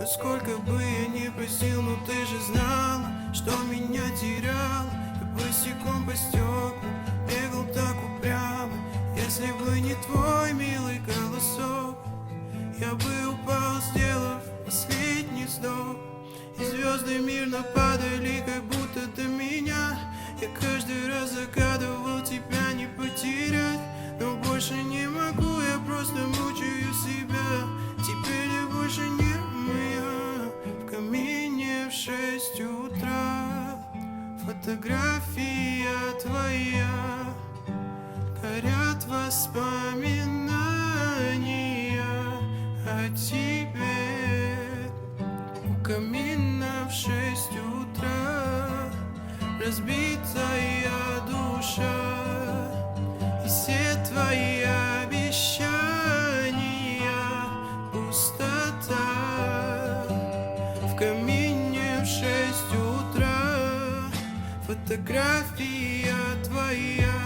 Сколько бы я ни просил, но ты же знала, что меня терял. Я босиком по стеклам бегал так упрямо. Если бы не твой милый голосок, я бы упал, сделав последний вздох. И звезды мирно падали, как будто до меня. Я каждый раз загадывал тебя не потерять, но больше не могу, я просто мучаю себя. Теперь я больше не моя. В камине в 6 утра фотография твоя, горят воспоминания о тебе. У камина в 6 утра разбитая душа, и все твои обещания пустота. В камине в 6 утра фотография твоя,